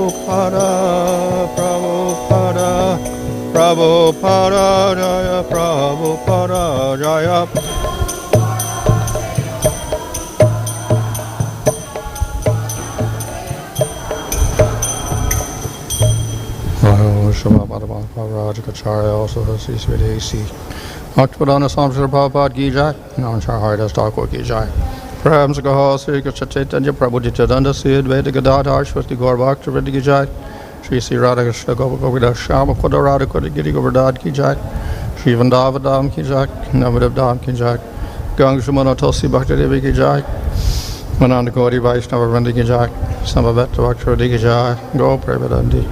Prabhupada, Prabhupada, Prabhupada, Jaya Prabhupada, Jaya. Raja cacāra also has these Videsi. Akpadana Samsara Prabhupada ki jai, Nanchar Haridas Thakur ki jai. Prabhu Sakaha Sri Krishna Chaitanya Prabhu Nityananda Sid vaideha-rāja-duhitary Shvati Gaur Bhakta ki jai. Shri Sri Radha Krishna Gopa Shama Koda Radha Koda Giri Govardhan ki jai. Shri Vṛkavad ki jai, Namadev Dham ki jai. Ganga Shumana Tulsi Bhakta Devi ki jai. Mananda Gauri Vaishnava Vrindi ki jai. Samaveta Bhakta ki jai. Go Prevedandi.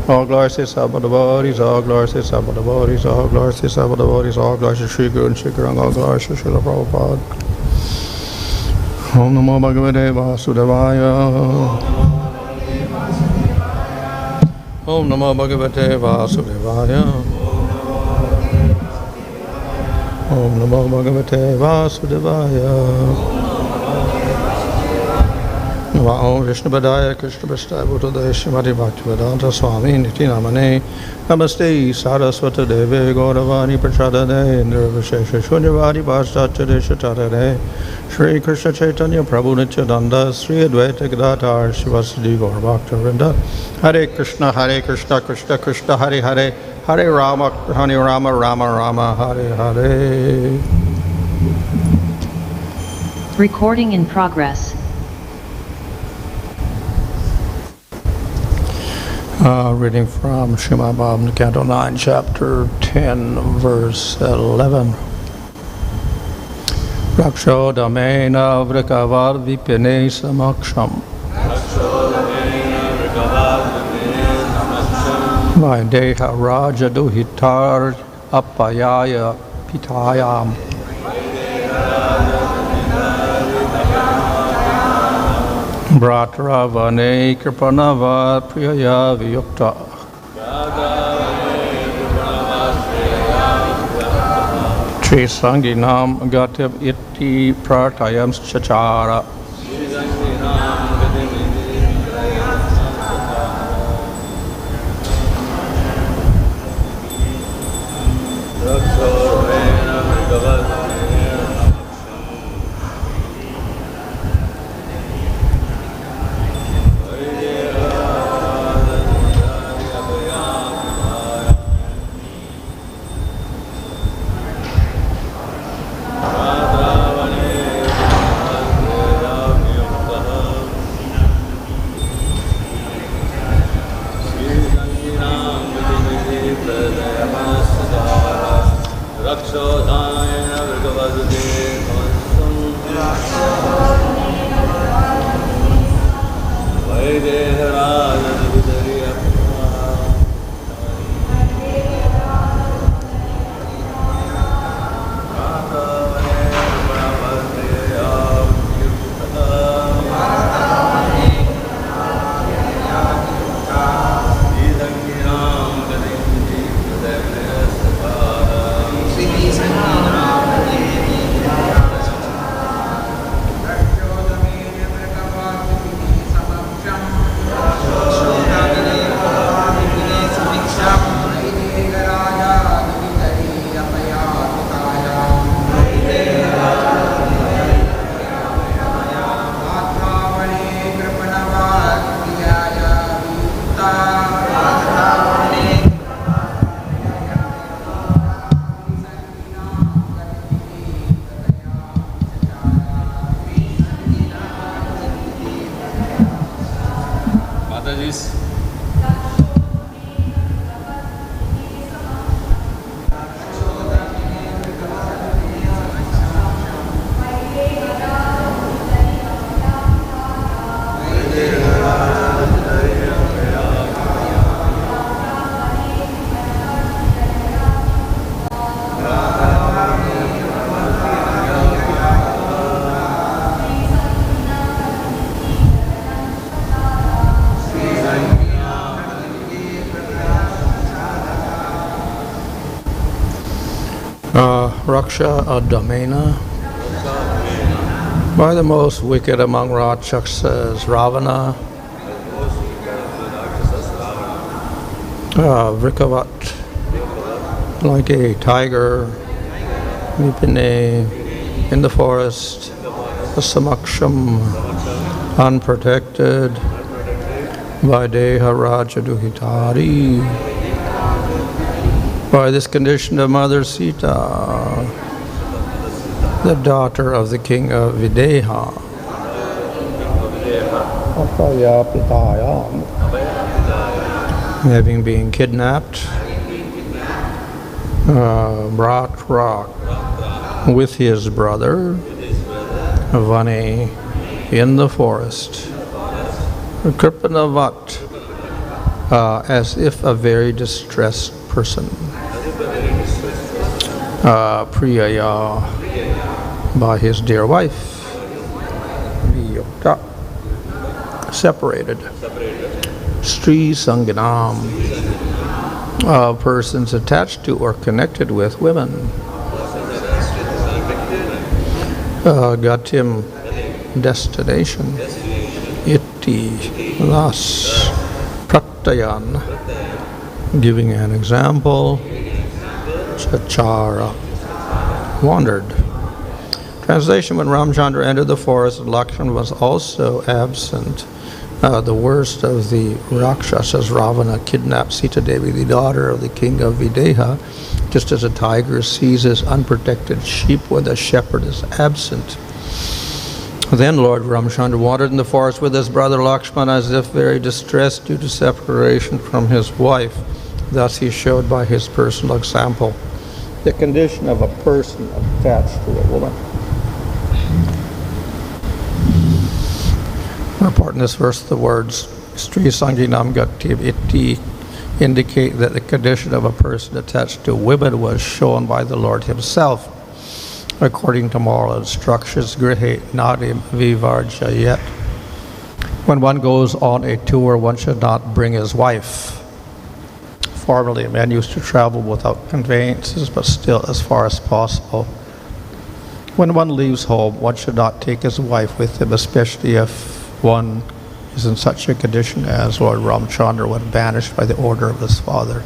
All glory to Sabbath devotees, all glory to Sabbath devotees, all glory to Sabbath devotees, all glory to Sri Guru and Sri Guranga, all glory to Srila Prabhupada. Om Namo Bhagavate Vasudevaya. Om Namo Bhagavate Vasudevaya. Om Namo Bhagavate Vasudevaya. Om Vishnu Padaya Krishna Prasthaya Bhutadaya Srimati Bhaktivedanta Swami Niti Namane Namaste Saraswata Deve Gauravani Prachadane Nirvishesha Shunyavadi Paschatya Deshatadane Shri Krishna Chaitanya Prabhu Nityananda Sri Advaita Gadadhar Shivasadi Gaur Bhakta Vrinda Hare Krishna Krishna Krishna Hare Hare Hare Rama Rama Rama Hare Hare. Recording in progress. Reading from Srimad Bhagavatam, Canto 9, Chapter 10, Verse 11. rakṣaḥ-adhamena vṛkavad vipine samakṣaṁ. vaideha-rāja-duhitary apayāpitāyām. Bhrātrā, vane, kṛpaṇavat, priyayā, viyuktaḥ. strī-saṅgināṁ gatim iti prathayaṁś cacāra. rakṣaḥ-adhamena. By the most wicked among Rākṣasas, Rāvaṇa, vṛka-vat, like a tiger, vipine, in the forest, asamakṣam, unprotected, vaideha-rāja-duhitary. By this condition of Mother Sita, the daughter of the King of Videha, apayāpitāyām, having been kidnapped, bhrātrā, with his brother, vane, in the forest, kṛpaṇavat, as if a very distressed person, priyayā, by his dear wife, viyuktaḥ, separated, strī-saṅgināṁ, persons attached to or connected with women, gatim, destination, iti, thus, prathayaṁ, giving an example, cacāra, wandered. Translation: when Ramchandra entered the forest, Lakshmana was also absent. The worst of the Rākṣasas, Rāvaṇa, kidnapped Sita Devi, the daughter of the King of Videha, just as a tiger seizes unprotected sheep when the shepherd is absent. Then Lord Ramchandra wandered in the forest with his brother Lakshmana as if very distressed due to separation from his wife. Thus he showed by his personal example the condition of a person attached to a woman. Report in this verse, the words strī-saṅgināṁ gatim iti indicate that the condition of a person attached to women was shown by the Lord himself. According to moral instructions, grihe-nadim vivarjayet. When one goes on a tour, one should not bring his wife. Formerly, men used to travel without conveyances, but still as far as possible. When one leaves home, one should not take his wife with him, especially if one is in such a condition as Lord Ramchandra when banished by the order of his father.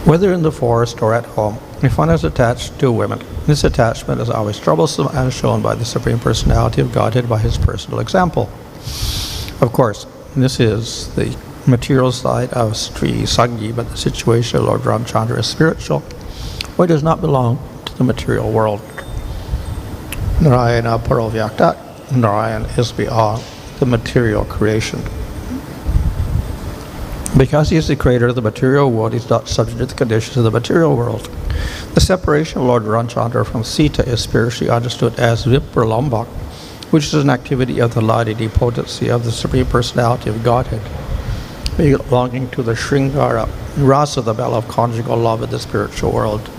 Whether in the forest or at home, if one is attached to women, this attachment is always troublesome and shown by the Supreme Personality of Godhead by his personal example. Of course, this is the material side of strī-saṅgī, but the situation of Lord Ramchandra is spiritual, where it does not belong to the material world. Narayana parovyaktāt. Narayan is beyond the material creation. Because he is the creator of the material world, he is not subject to the conditions of the material world. The separation of Lord Ramchandra from Sita is spiritually understood as vipra-lambak, which is an activity of the lighting potency of the Supreme Personality of Godhead, belonging to the Shringara, rasa, the bell of conjugal love in the spiritual world.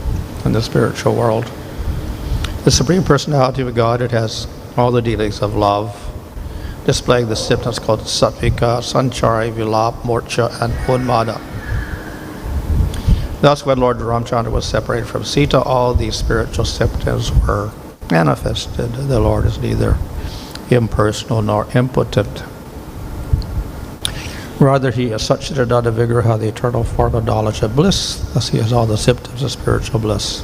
The Supreme Personality of Godhead has all the dealings of love, displaying the symptoms called sattvika, sanchari, vilap, morcha, and unmada. Thus, when Lord Ramchandra was separated from Sita, all these spiritual symptoms were manifested. The Lord is neither impersonal nor impotent. Rather, he is Satchidananda Vigraha, the eternal form of knowledge and bliss. Thus, he has all the symptoms of spiritual bliss.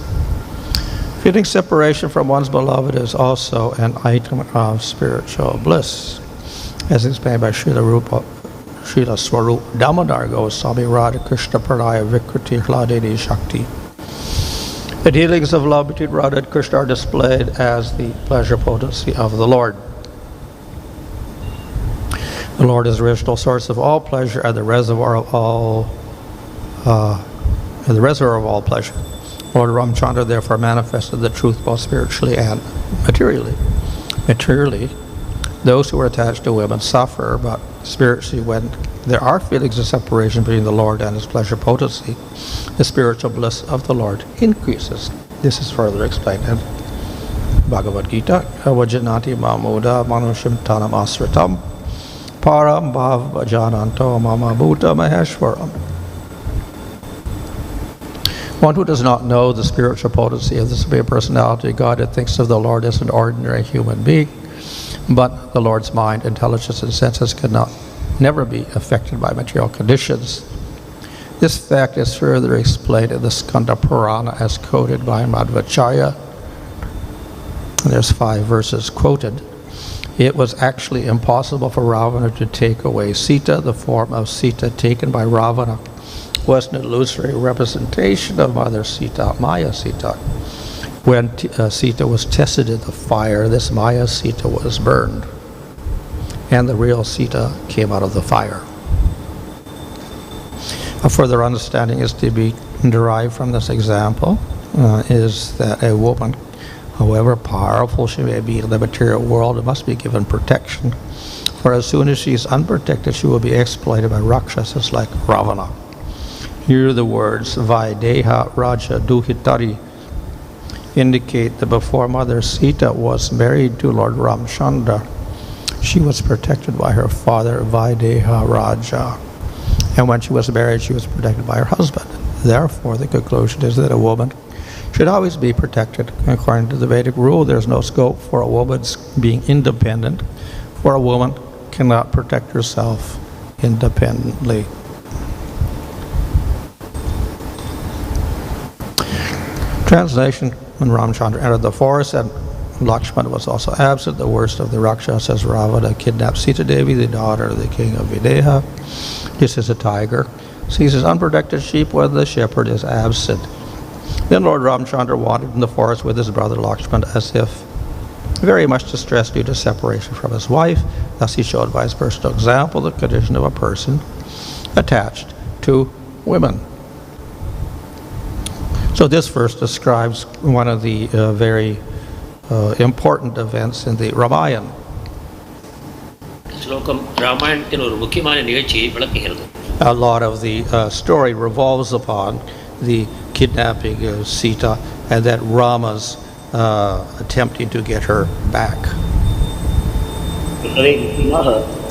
Feeling separation from one's beloved is also an item of spiritual bliss, as explained by Srila Swarup Damodar Goswami, Radha Krishna Pranaya Vikriti Hladini Shakti. The dealings of love between Radha and Krishna are displayed as the pleasure potency of the Lord. The Lord is the original source of all pleasure and the reservoir of all pleasure. Lord Ramchandra therefore manifested the truth both spiritually and materially. Materially, those who are attached to women suffer, but spiritually, when there are feelings of separation between the Lord and his pleasure potency, the spiritual bliss of the Lord increases. This is further explained in Bhagavad Gita. Avajanati mamuda manushim tanam asritam param bhav bhajananto mama bhuta maheshwaram. One who does not know the spiritual potency of the Supreme Personality of Godhead thinks of the Lord as an ordinary human being, but the Lord's mind, intelligence, and senses cannot never be affected by material conditions. This fact is further explained in the Skanda Purana as quoted by Madhvacharya. There's 5 verses quoted. It was actually impossible for Rāvaṇa to take away Sita. The form of Sita taken by Rāvaṇa was an illusory representation of Mother Sita, Maya Sita. When Sita was tested in the fire, this Maya Sita was burned, and the real Sita came out of the fire. A further understanding is to be derived from this example is that a woman, however powerful she may be in the material world, must be given protection, for as soon as she is unprotected, she will be exploited by rakṣaḥas like Rāvaṇa. Here the words vaideha-rāja-duhitary indicate that before Mother Sita was married to Lord Ramchandra, she was protected by her father Vaideha-rāja, and when she was married, she was protected by her husband. Therefore, the conclusion is that a woman should always be protected. According to the Vedic rule, there's no scope for a woman's being independent, for a woman cannot protect herself independently. Translation: when Ramchandra entered the forest and Lakshmana was also absent, the worst of the Rākṣasas, Rāvaṇa, kidnapped Sita Devi, the daughter of the King of Videha. This is a tiger. Seizes unprotected sheep when the shepherd is absent. Then Lord Ramchandra wandered in the forest with his brother Lakshmana as if very much distressed due to separation from his wife. Thus he showed by his personal example the condition of a person attached to women. So this verse describes one of the very important events in the Ramayana. A lot of the story revolves upon the kidnapping of Sita and that Rama's attempting to get her back.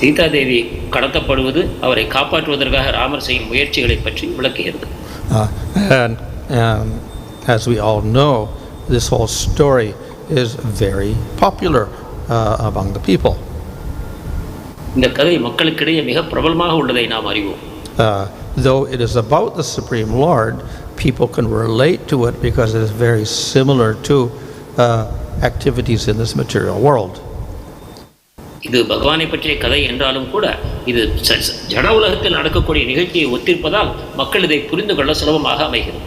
Sita Devi கடத்தப்படுவது அவரை காப்பாற்றுவதற்காக ராமர் செய்யும் முயற்சிகளை பற்றி விளக்குகிறது. And as we all know, this whole story is very popular among the people. இந்த கதை மக்களுக்கிடையே மிக பிரபலமாக உள்ளதை நாம் அறிவோம். Though it is about the Supreme Lord, people can relate to it because it is very similar to activities in this material world. இது பகவானை பற்றிய கதை என்றாலும் கூட இது ஜட உலகத்தில் நடக்கக்கூடிய நிகழ்ச்சியை ஒத்திருப்பதால் மக்கள் இதை புரிந்து கொள்ள சுலபமாக அமைகிறது.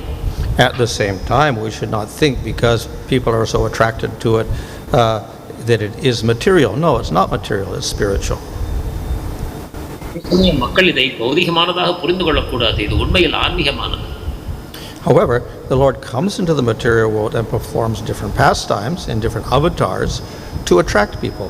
At the same time, we should not think because people are so attracted to it that it is material. No, it's not material, it's spiritual. மக்கள் இதை பௌதிகமானதாக புரிந்து கொள்ளக்கூடாது, இது உண்மையில் ஆன்மீகமானது. However, the Lord comes into the material world and performs different pastimes in different avatars to attract people.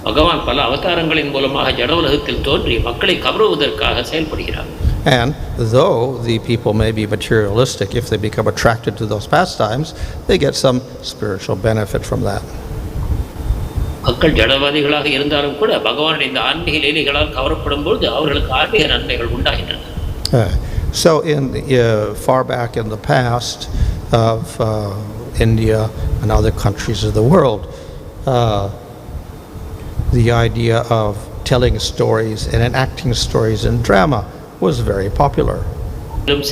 பகவான் பல அவதாரங்களின் மூலமாக ஜட உலகத்தில் தோன்றி மக்களை கவருவதற்காக செயல்படுகிறார். And though the people may be materialistic, if they become attracted to those pastimes, they get some spiritual benefit from that. மக்கள் ஜடவாதிகளாக இருந்தாலும் கூட பகவானுடைய இந்த ஆன்மீக லீலைகளால் கவரப்படும் பொழுது அவர்களுக்கு ஆன்மீக நன்மைகள் உண்டாகின்றன. So far back in the past of India and other countries of the world, the idea of telling stories and enacting stories in drama was very popular.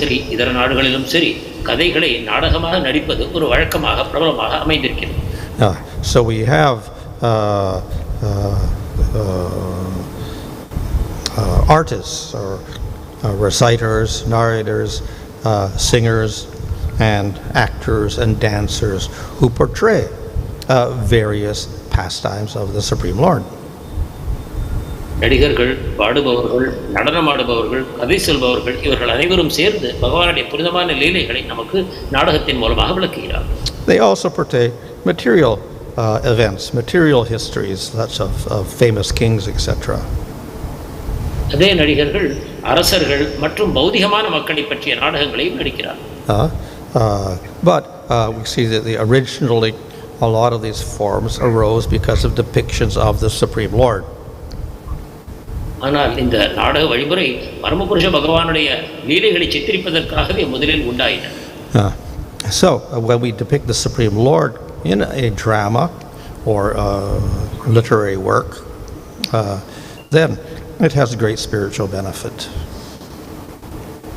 சரி, இதர நாடுகளிலும் சரி, கதைகளை நாடகமாக நடிப்பது ஒரு வழக்கமாக பிரபலமாக அமைந்திருக்கிறது. So we have artists or reciters, narrators, singers, and actors and dancers who portray various pastimes of the Supreme Lord. நடிகர்கள், பாடுபவர்கள், நடனமாடுபவர்கள், கதை சொல்பவர்கள் இவர்கள் அனைவரும் சேர்ந்து பகவானுடைய புனிதமான லீலைகளை நமக்கு நாடகத்தின் மூலமாக விளக்குகிறார். They also portray material events, material histories, that's of famous kings, etc. அதே நடிகர்கள் அரசர்கள் மற்றும் பௌதிகமான மக்களை பற்றிய நாடகங்களையும் நடிக்கிறார். But we see that originally a lot of these forms arose because of depictions of the Supreme Lord. ஆனால் இந்த நாடக வழிமுறை பரமபுருஷ பகவானுடைய லீலைகளை சித்தரிப்பதற்காகவே முதலில் உண்டாயின. So when we depict the Supreme Lord in a drama or literary work, then it has great spiritual benefit.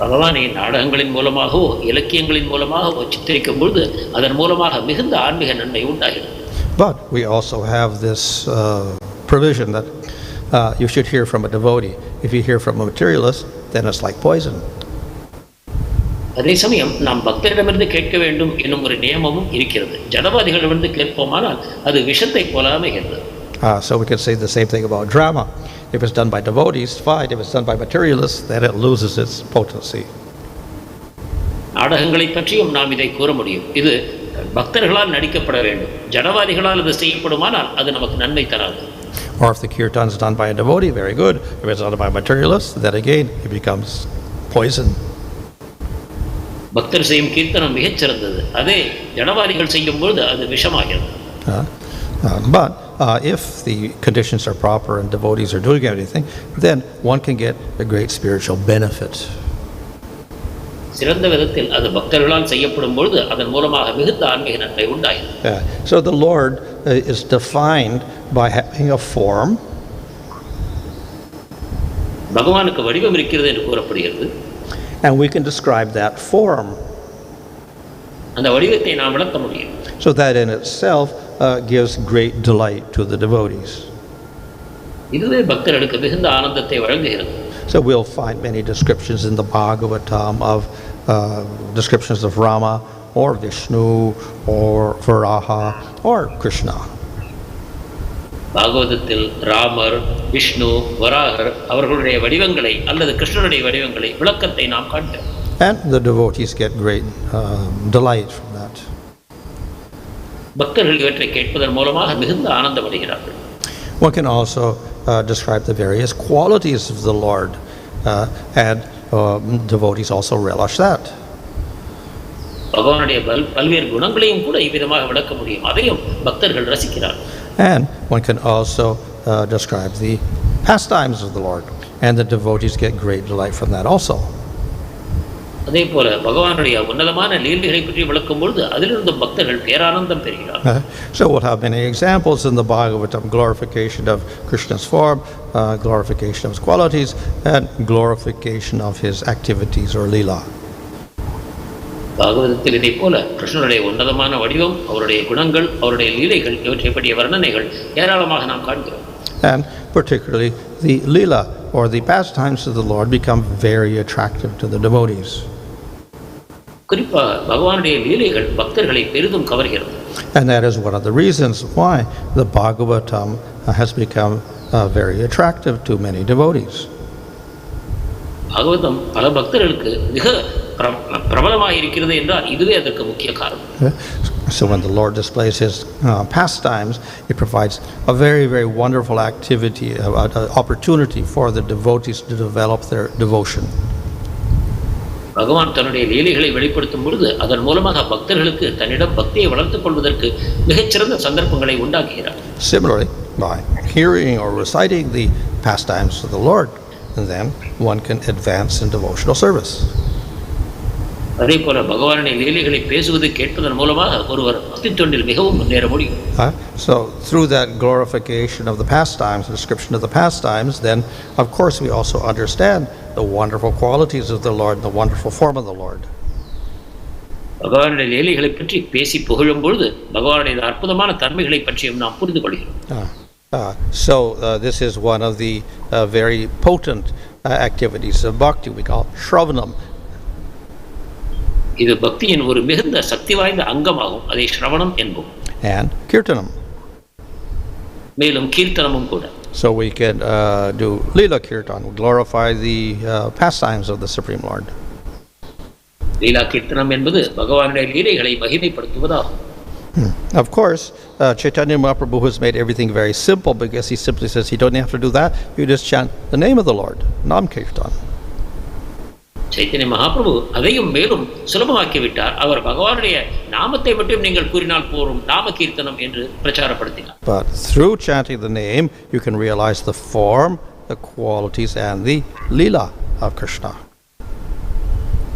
பகவானை நாடகங்களின் மூலமாகவோ இலக்கியங்களின் மூலமாகவோ சித்தரிக்கும் பொழுது அதன் மூலமாக மிகுந்த ஆன்மீக நன்மை உண்டாகிறது. But we also have this provision that you should hear from a devotee. If you hear from a materialist, then it's like poison. அதே சமயம் நாம் பக்தரிடமிருந்து கேட்க வேண்டும் என்னும் ஒரு நியமமும் இருக்கிறது. ஜடவாதிகளிடமிருந்து கேட்போமானால் அது விஷத்தை போல அமைகிறது. So we can say the same thing about drama. If it's done by devotees, fine. If it's done by materialists, then it loses its potency. நாடகங்களை பற்றியும் நாம் இதை கூற முடியும். இது பக்தர்களால் நடிக்கப்பட வேண்டும். ஜடவாதிகளால் அது செய்யப்படுமானால் அது நமக்கு நன்மை தராது. Or if the kirtan is done by a devotee, very good. If it's done by materialists, then again it becomes poison. பக்தர் செய்யும் கீர்த்தனம் மிகச் சிறந்தது. அதே ஜடவாதிகள் செய்யும் பொழுது அது விஷமாகிறது. But if the conditions are proper and devotees are doing everything, then one can get a great spiritual benefit. சிறந்த விதத்தில் அது பக்தர்களால் செய்யப்படும் பொழுது அதன் மூலமாக மிகுந்த ஆன்மீக நன்மை உண்டாகிறது. So the Lord is defined by having a form. பகவானுக்கு வடிவம் இருக்கிறது என்று கூறப்படுகிறது. And we can describe that form. அந்த வடிவத்தை நாம் விளக்க முடியும். So that in itself gives great delight to the devotees. இதுவே பக்தர்களுக்கு மிகுந்த ஆனந்தத்தை வழங்குகிறது. So we'll find many descriptions in the Bhāgavatam of descriptions of Rama or Vishnu or Vṛaha or Krishna. பாகவதத்தில் ராமர், விஷ்ணு, வராகர் அவர்களுடைய வடிவங்களை அல்லது கிருஷ்ணனுடைய வடிவங்களை விளக்கத்தை நாம் காண்கிறோம். And the devotees get great delight from that. பக்தர்கள் இவற்றை கேட்பதன் மூலமாக மிகுந்த ஆனந்தம் அடைகிறார்கள். One can also describe the various qualities of the Lord, and devotees also relish that. பகவானுடைய பல்வேறு குணங்களையும் கூட இவ்விதமாக விளக்க முடியும். அதையும் பக்தர்கள் ரசிக்கிறார்கள். And one can also describe the pastimes of the Lord, and the devotees get great delight from that also. அதே போல பகவானுடைய உன்னதமான லீலைகளை பற்றி விளக்கும் பொழுது அதிலிருந்து பக்தர்கள் பேரானந்தம் பெறுகிறார்கள். So we'll have many examples in the Bhāgavatam: glorification of Krishna's form, glorification of his qualities, and glorification of his activities or lila. பாகவதத்தில் இதை போல கிருஷ்ணனுடைய உன்னதமான வடிவம், அவருடைய குணங்கள், அவருடைய லீலைகள் இவற்றை பற்றிய வர்ணனைகள் ஏராளமாக நாம் காண்கிறோம். And particularly the lila or the pastimes of the Lord become very attractive to the devotees. குறிப்பாக பகவானுடைய லீலைகள் பக்தர்களை பெரிதும் கவர்கிறது. And that is one of the reasons why the Bhāgavatam has become very attractive to many devotees. Bhagavatam பல பக்தர்களுக்கு மிக பிரபலமாக இருக்கிறது என்றால் இதுவே அதற்கு முக்கிய காரணம். So when the Lord displays his pastimes, it provides a very, very wonderful activity, opportunity for the devotees to develop their devotion. பகவான் தன்னுடைய லீலைகளை வெளிப்படுத்தும் பொழுது அதன் மூலமாக பக்தர்களுக்கு தன்னிடம் பக்தியை வளர்த்துக் கொள்வதற்கு மிகச்சிறந்த சந்தர்ப்பங்களை உண்டாக்குகிறார். Similarly, by hearing or reciting the pastimes of the Lord, then one can advance in devotional service. அதே போல பகவானுடைய லீலைகளை பேசுவது கேட்பதன் மூலமாக ஒருவர் பக்தி தொண்டில் மிகவும் முன்னேற முடியும். So through that glorification of the pastimes, the description of the pastimes, then of course we also understand the wonderful qualities of the Lord, the wonderful form of the Lord. பகவானுடைய லீலைகளை பற்றி பேசி புகழும் பொழுது பகவானுடைய அற்புதமான தன்மைகளை பற்றியும் நாம் புரிந்து கொள்கிறோம். So this is one of the very potent activities of bhakti. We call shravanam. இது பக்தியின் ஒரு மிகுந்த சக்தி வாய்ந்த அங்கமாகும். அதை ஸ்ரவணம் என்போம். And kirtanam. மேலும் கீர்த்தனமும் கூட. So we can do lila kirtan, glorify the pastimes of the Supreme Lord. லீலா கீர்த்தனம் என்பது பகவானுடைய லீலைகளை மகிமைப்படுத்துவதாகும். Of course, Chaitanya Mahaprabhu has made everything very simple because he simply says you don't have to do that. You just chant the name of the Lord, Nam Kirtan. Chaitanya Mahaprabhu அதையும் மேலும் சுலபமாக்கி விட்டார். அவர் பகவானுடைய நாமத்தை மட்டும் நீங்கள் கூறினால் போரும், நாம கீர்த்தனம் என்று பிரச்சாரப்படுத்தினார். But through chanting the name, you can realize the form, the qualities, and the lila of Krishna.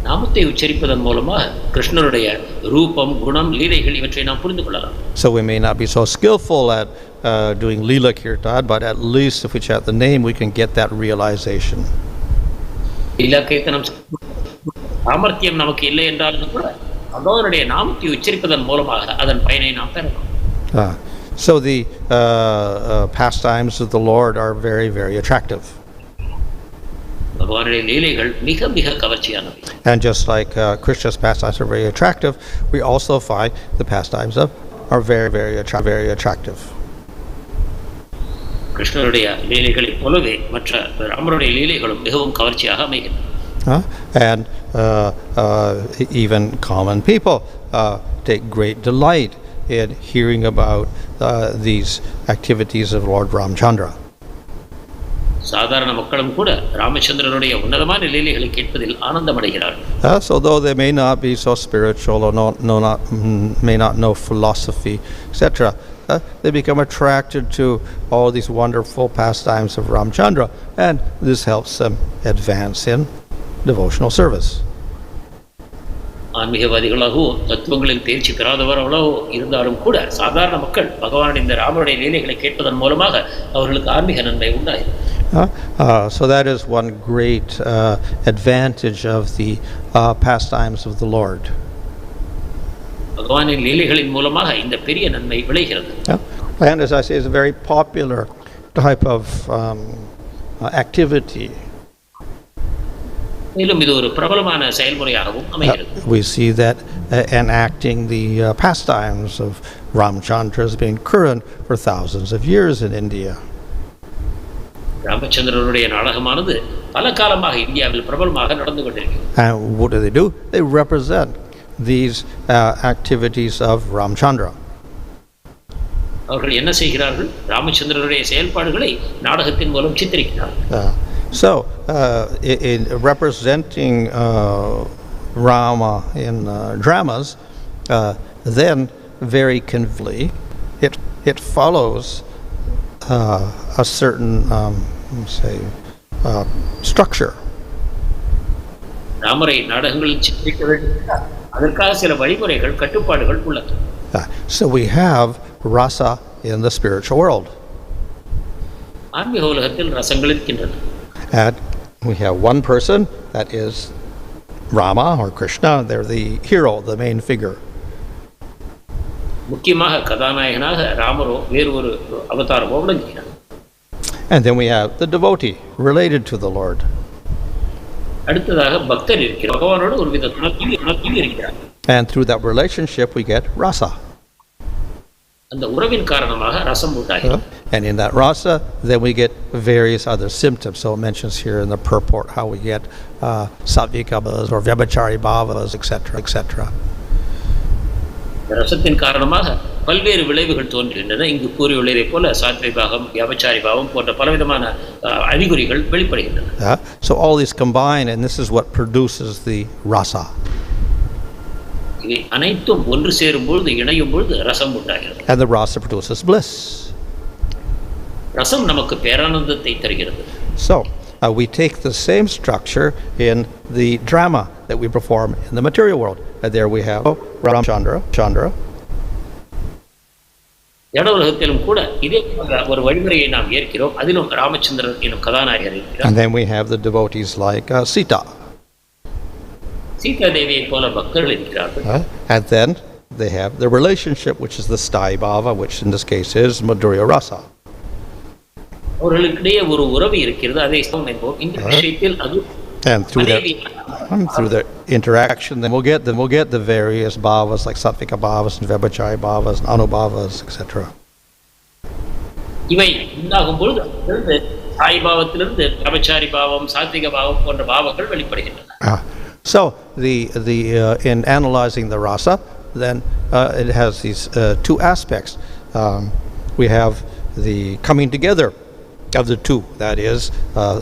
நாமத்தை உச்சரிப்பதன் மூலமாக கிருஷ்ணருடைய ரூபம், குணம், லீலைகள் இவற்றை நாம் புரிந்து கொள்ளலாம். So we may not be so skillful at doing Leela Kirtan, but at least if we chant the name, we can get that realization. லீலா கீர்த்தனம் சாமர்த்தியம் நமக்கு இல்லை என்றாலும் கூட பகவானுடைய நாமத்தை உச்சரிப்பதன் மூலமாக அதன் பயனை நாம் பெறலாம். So the pastimes of the Lord are very, very attractive. பகவானுடைய லீலைகள் மிக மிக கவர்ச்சியானவை. And just like Krishna's pastimes are very attractive, we also find the pastimes are very, very attractive. கிருஷ்ணருடைய லீலைகளைப் போலவே மற்ற ராமருடைய லீலைகளும் மிகவும் கவர்ச்சியாக அமைகின்றன. And even common people take great delight in hearing about these activities of Lord Ramchandra. சாதாரண மக்களும் கூட ராமச்சந்திரனுடைய உன்னதமான லீலைகளை கேட்பதில் ஆனந்தம் அடைகிறார்கள். So though they may not be so spiritual or may not know philosophy, etc., they become attracted to all these wonderful pastimes of Ramchandra, and this helps them advance in devotional service. ஆன்மீகவாதிகளாகவோ தத்துவங்களில் தேர்ச்சி பெறாதவர்களோ இருந்தாலும் கூட சாதாரண மக்கள் பகவானுடைய இந்த ராமருடைய லீலைகளை கேட்பதன் மூலமாக அவர்களுக்கு ஆன்மீக நன்மை உண்டாகிறது. So that is one great advantage of the pastimes of the Lord. பகவானின் லீலைகளின் மூலமாக இந்த பெரிய நன்மை விளைகிறது. And as I say, it's a very popular type of activity. மேலும் இது ஒரு பிரபலமான செயல்முறையாகவும் அமைகிறது. We see that enacting the pastimes of Ramchandra has been current for thousands of years in India. ராமச்சந்திரனுடைய நாடகமானது பல காலமாக இந்தியாவில் பிரபலமாக நடந்து கொண்டிருக்கிறது. And what do? They represent these activities of Ramchandra. அவர்கள் என்ன செய்கிறார்கள்? ராமச்சந்திரனுடைய செயல்பாடுகளை நாடகத்தின் மூலம் சித்தரிக்கிறார்கள். So, in representing Rama in dramas, then very convincingly, it follows a certain, structure. ராமரை நாடகங்களில் சித்தரிக்க வேண்டும், அதற்காக சில வழிமுறைகள், கட்டுப்பாடுகள் உள்ளது. So we have rasa in the spiritual world. ஆன்மீக உலகத்தில் ரசங்கள் இருக்கின்றன. And we have one person, that is Rama or Krishna. They're the hero, the main figure. முக்கியமாக கதாநாயகனாக ராமரோ வேறு ஒரு அவதாரமோ விளங்குகிறார். And then we have the devotee related to the Lord. அடுத்ததாக பக்தர் இருக்கிறார், பகவானோடு ஒரு வித துணை இருக்கிறார். And through that relationship we get rasa. அந்த உறவின் காரணமாக ரசம் உண்டாகிறது. And in that rasa, then we get various other symptoms. So it mentions here in the purport how we get sattvika bhavas or vyabhachari bhavas, etc., etc. ரசத்தின் காரணமாக பல்வேறு விளைவுகள் தோன்றுகின்றன. இங்கு கூறியுள்ளதை போல சாத்விக பாவம், வியாபச்சாரி பாவம் போன்ற பலவிதமான அறிகுறிகள் வெளிப்படுகின்றன. So all these combine, and this is what produces the rasa. இவை அனைத்தும் ஒன்று சேரும் பொழுது, இணையும் பொழுது ரசம் உண்டாகிறது. And the rasa produces bliss. ரசம் நமக்கு பேரானந்தத்தை தருகிறது. So we take the same structure in the drama that we perform in the material world. And there we have Ramchandra. ஜட உலகத்திலும் கூட இதே ஒரு வழிமுறையை நாம் ஏற்கிறோம். அதிலும் ராமச்சந்திரன் எனும் கதாநாயகர் இருக்கிறார். And then we have the devotees like Sita. Sita தேவியை போல பக்தர்கள் இருக்கிறார்கள். And then they have the relationship, which is the sthāyi bhava, which in this case is madhurya rasa. அவர்களுக்கிடையே ஒரு உறவு இருக்கிறது. அதை இந்த விஷயத்தில் அது and through the interaction, then we'll get the various bhavas like sattvika bhavas and vyabhachari bhavas and anubhavas, etc. இவை உண்டாகும் பொழுது சாய் பாவத்திலிருந்து வியாபச்சாரி பாவம், சாத்விக பாவம் போன்ற பாவங்கள் வெளிப்படுகின்றன. So in analyzing the rasa, then it has these two aspects. We have the coming together of the two, that is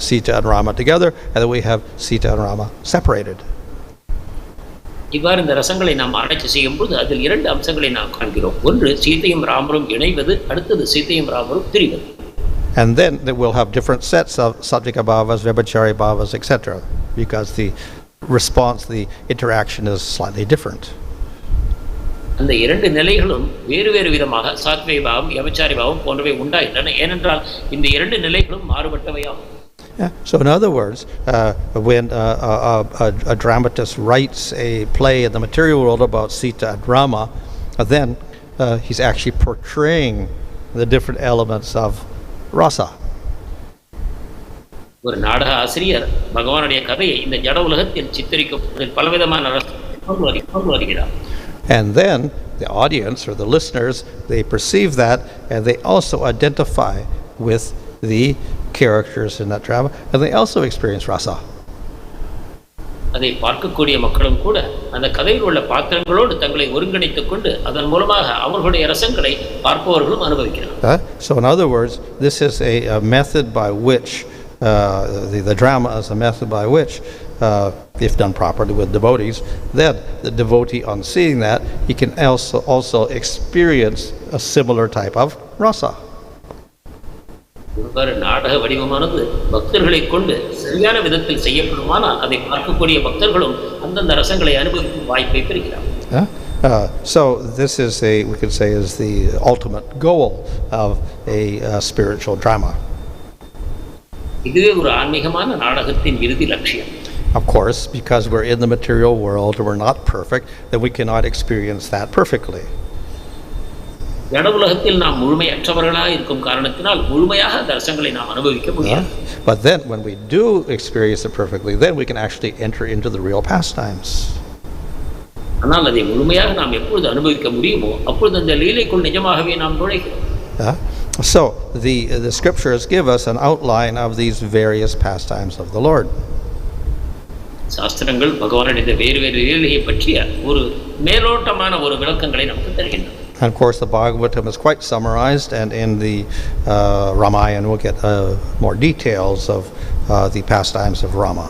Sita and Rama together, and then we have Sita and Rama separated. இவ்வாறு இந்த ரசங்களை நாம் ஆராய்ச்சி செய்யும் போது அதில் இரண்டு அம்சங்களை நாம் காண்கிறோம். ஒன்று சீதையும் ராமரும் இணைவது, அடுத்தது சீதையும் ராமரும் பிரிவது. And then we'll have different sets of sattvika bhavas, vyabhachari bhavas, etc. Because the response, the interaction is slightly different. அந்த இரண்டு நிலைகளும் வேறு வேறு விதமாக சாத்விக பாவம் யமச்சாரி பாவம் போன்றவை உண்டாயின்றன. ஏனென்றால் இந்த இரண்டு நிலைகளும் மாறுபட்டவையாகும். So in other words, when a dramatist writes a play in the material world about Sita and Rama, then he's actually portraying the different elements of rasa. ஒரு நாடக ஆசிரியர் பகவானுடைய கதையை இந்த ஜட உலகத்தில் சித்தரிக்க பலவிதமான வருகிறார். And then the audience or the listeners, they perceive that and they also identify with the characters in that drama and they also experience rasa. அதை பார்க்கக்கூடிய மக்களும் கூட அந்த கதையில் உள்ள பாத்திரங்களோடு தங்களை ஒருங்கிணைத்துக் கொண்டு அதன் மூலமாக அவர்களுடைய ரசங்களை பார்ப்பவர்களும் அனுபவிக்கிறார். So in other words, this is a method by which the drama is a method by which if done properly with devotees, then the devotee on seeing that, he can also experience a similar type of rasa. ஒரு நாடக வடிவமானது பக்தர்களை கொண்டு சரியான விதத்தில் செய்யப்படுமானால் அதை பார்க்கக்கூடிய பக்தர்களும் அந்தந்த ரசங்களை அனுபவிக்கும் வாய்ப்பை பெறுகிறார். So this is we could say is the ultimate goal of a spiritual drama. இதுவே ஒரு ஆன்மீகமான நாடகத்தின் இறுதி லட்சியம். Of course, because we're in the material world and we're not perfect, then we cannot experience that perfectly. ஜட உலகத்தில் நாம் முழுமையற்றவர்களாக இருக்கும் காரணத்தினால் முழுமையாக தரிசனங்களை நாம் அனுபவிக்க முடியாது. But then when we do experience it perfectly, then we can actually enter into the real pastimes. ஆனால் அதை முழுமையாக நாம் எப்பொழுது அனுபவிக்க முடியுமோ அப்பொழுது அந்த லீலைக்குள் நிஜமாகவே நாம் நுழைகிறோம். So the scriptures give us an outline of these various pastimes of the Lord. சாஸ்திரங்கள் பகவானுடைய வேறு வேறு லீலையை பற்றிய ஒரு மேலோட்டமான ஒரு விளக்கங்களை நமக்கு தருகின்றன. And of course the Bhagavatam is quite summarized, and in the Ramayana we'll get more details of the pastimes of Rama.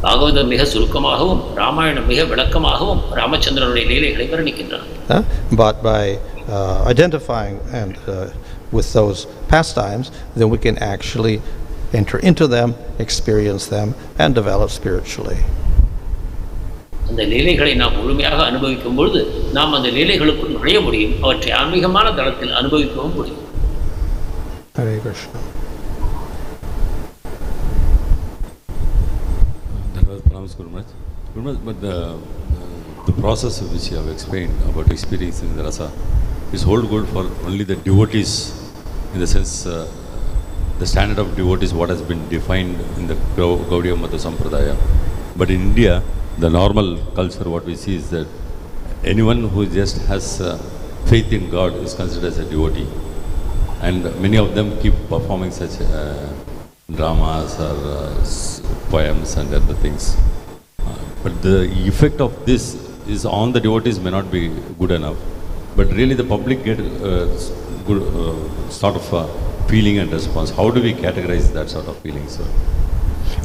Bhagavatam மிக சுருக்கமாகவும் ராமாயணம் மிக விளக்கமாகவும் ராமச்சந்திரனுடைய லீலைகளை வர்ணிக்கின்றன. But by identifying and with those pastimes, then we can actually enter into them, experience them, and develop spiritually. அந்த லீலைகளை நாம் முழுமையாக அனுபவிக்கும் பொழுது நாம் அந்த லீலைகளுக்குள் நுழைய முடியும், அவற்றை ஆன்மீகமான தளத்தில் அனுபவிக்கவும் முடியும். Hare Krishna. But the process which you have explained about experiencing the rasa is hold good for only the devotees, in the sense the standard of devotees what has been defined in the Gaudiya Mata Sampradaya. But in India, the normal culture what we see is that anyone who just has faith in God is considered as a devotee, and many of them keep performing such dramas or poems and other things. But the effect of this is on the devotees may not be good enough, but really the public get good sort of feeling and response. How do we categorize that sort of feeling, sir?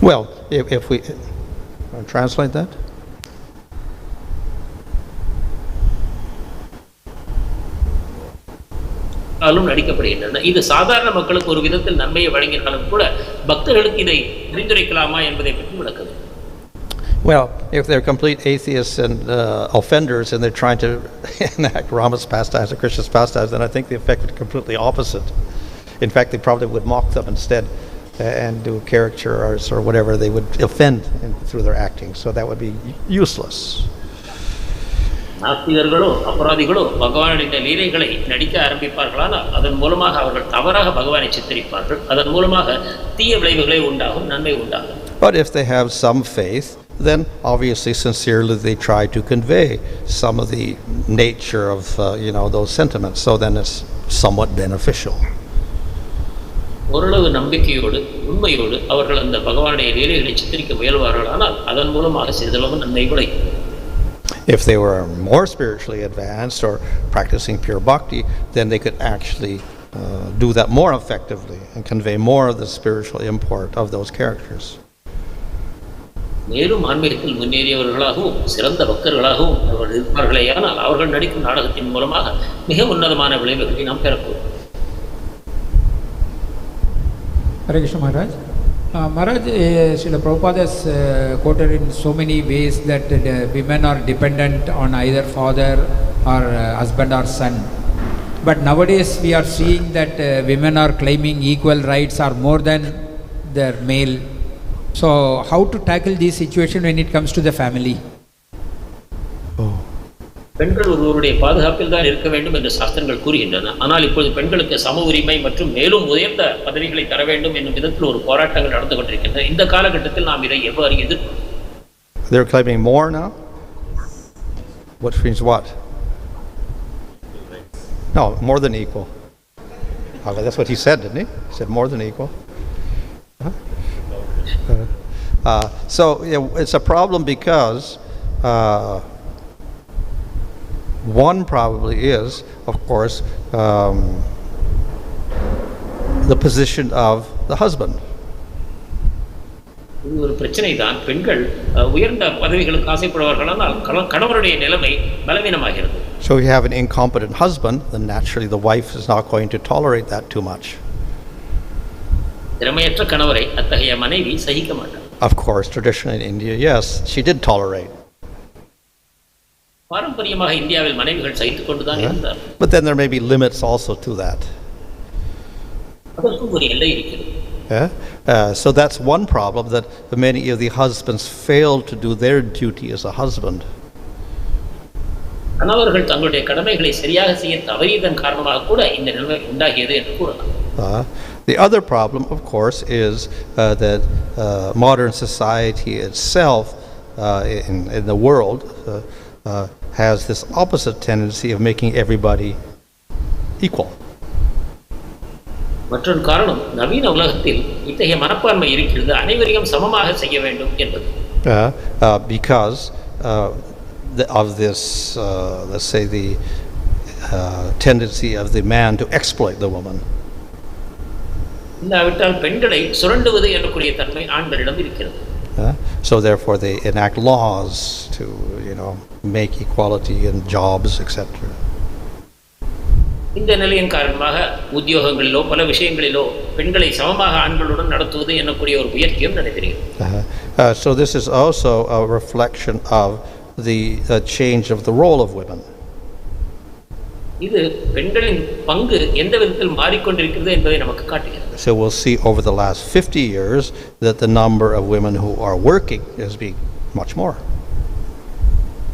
Well, if we translate that. நடிக்கப்படுகின்றன. இது சாதாரண மக்களுக்கு ஒரு விதத்தில் நன்மையை வழங்கினாலும் கூட பக்தர்களுக்கு இதை பரிந்துரைக்கலாமா என்பதை பற்றி விளக்குது. Well, if they're complete atheists and offenders and they're trying to enact Rama's pastimes or Krishna's pastimes, then I think the effect would be completely opposite. In fact, they probably would mock them instead and do caricatures or whatever. They would offend through their acting, so that would be useless. நாஸ்திகர்களோ அபராதிகளோ பகவானுடைய லீலைகளை நடிக்க ஆரம்பிப்பார்களானால் அதன் மூலமாக அவர்கள் தவறாக பகவானை சித்தரிப்பார்கள். அதன் மூலமாக தீய விளைவுகளை உண்டாகும், நன்மை உண்டாகும். But if they have some faith, then obviously sincerely they try to convey some of the nature of those sentiments, so then it's somewhat beneficial. ஓரளவு நம்பிக்கையோடு உண்மையோடு அவர்கள் அந்த பகவானுடைய லீலைகளை சித்தரிக்க முயல்வார்களானால் அதன் மூலமாக சிறிதளவு நன்மை கிடைக்கும். If they were more spiritually advanced or practicing pure bhakti, then they could actually do that more effectively and convey more of the spiritual import of those characters. மேலும் ஆன்மீகத்தில் முன்னேறியவர்களாகவும் சிறந்த பக்தர்களாகவும் அவர்கள் இருப்பார்களேயானால் அவர்கள் நடிக்கும் நாடகத்தின் மூலமாக மிக உன்னதமான விளைவுகளை நாம் பெறக்கூடும். Hare Krishna Maharaj. Maharaj, Srila Prabhupada has quoted in so many ways that women are dependent on either father or husband or son. But nowadays we are seeing that women are claiming equal rights or more than their male. So how to tackle this situation when it comes to the family? பெண்கள் ஒருவருடைய பாதுகாப்பில் தான் இருக்க வேண்டும் என்று சாஸ்திரங்கள் கூறுகின்றன. ஆனால் இப்பொழுது பெண்களுக்கு சம உரிமை மற்றும் மேலும் உயர்ந்த பதவிகளை தர வேண்டும் என்னும் விதத்தில் ஒரு போராட்டங்கள் நடந்து கொண்டிருக்கின்றன. இந்த காலகட்டத்தில் நாம் இதை எவ்வாறு எதிர்கொள்வோம்? They're claiming more now? Which means what? No, more than equal. That's what he said, didn't he? He said more than equal. So it's a problem because one probably is, of course, the position of the husband. இது ஒரு பிரச்சனை தான். பெண்கள் உயர்ந்த பதவிகளுக்கு ஆசைப்படுவார்களானால் கணவருடைய நிலைமை பலவீனமாகிறது. So you have an incompetent husband, then naturally the wife is not going to tolerate that too much. திறமையற்ற கணவரை அத்தகைய மனைவி சகிக்க மாட்டார். Of course, traditionally in India, yes, she did tolerate. பாரம்பரியமாக இந்தியாவில் மனைவிகள் சகித்துக் கொண்டுதான் இருந்தார். But then there may be limits also to that. அதற்கு ஒரு எல்லை இருக்கிறது. So that's one problem, that many of the husbands fail to do their duty as a husband. கணவர்கள் தங்களுடைய கடமைகளை சரியாக செய்ய தவறியதன் காரணமாக கூட இந்த நிலைமை உண்டாகியது என்று கூறலாம். The other problem, of course, is that modern society itself in the world has this opposite tendency of making everybody equal. மற்றொரு காரணம், நவீன உலகத்தில் இத்தகைய மனப்பான்மை இருக்கிறது, அனைவரையும் சமமாக செய்ய வேண்டும் என்பது. Because of this, let's say, the tendency of the man to exploit the woman. இல்லாவிட்டால் பெண்களை சுரண்டுவது எனக்குரிய தன்மை ஆண்களிடம் இருக்கிறது. So therefore they enact laws to, make equality in jobs, etc. இந்த நிலையின் காரணமாக உத்தியோகங்களிலோ பல விஷயங்களிலோ பெண்களை சமமாக ஆண்களுடன் நடத்துவது எனக்குரிய ஒரு முயற்சியும் நடைபெறுகிறது. So this is also a reflection of the change of the role of women. இது பெண்களின் பங்கு எந்த விதத்தில் மாறிக்கொண்டிருக்கிறது என்பதை நமக்கு காட்டுகிறது. So we'll see over the last 50 years that the number of women who are working is being much more.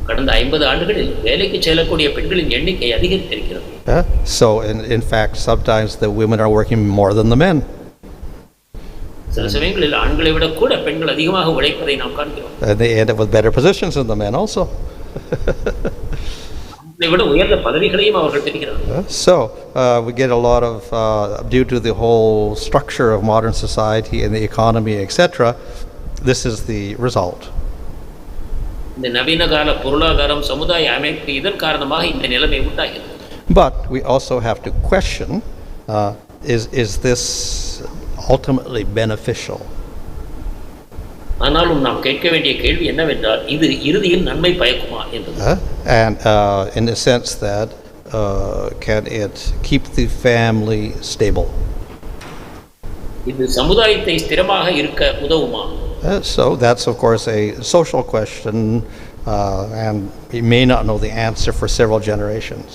கடந்த 50 ஆண்டுகளில் வேலைக்கு செல்லக்கூடிய பெண்களின் எண்ணிக்கை அதிகரித்திருக்கிறது. So in fact sometimes the women are working more than the men. சில சமயங்களில் ஆண்களை விட கூட பெண்கள் அதிகமாக உழைப்பதை நாம் காண்கிறோம். And they end up with better positions than the men also. ஆண்களை விட உயர்ந்த பதவிகளையும் அவர்கள் பெறுகிறார்கள். So we get a lot of due to the whole structure of modern society and the economy, etc. This is the result. இந்த நவீன கால பொருளாதாரம் சமுதாய அமைப்பு இதன் காரணமாக இந்த நிலைமை உண்டாகிறது. But we also have to question, is this ultimately beneficial? ஆனாலும் நாம் கேட்க வேண்டிய கேள்வி என்னவென்றால், இது இறுதியில் நன்மை பயக்குமா என்பது. And in the sense that can it keep the family stable? இது சமுதாயத்தை ஸ்திரமாக இருக்க உதவுமா? So that's of course a social question, and we may not know the answer for several generations.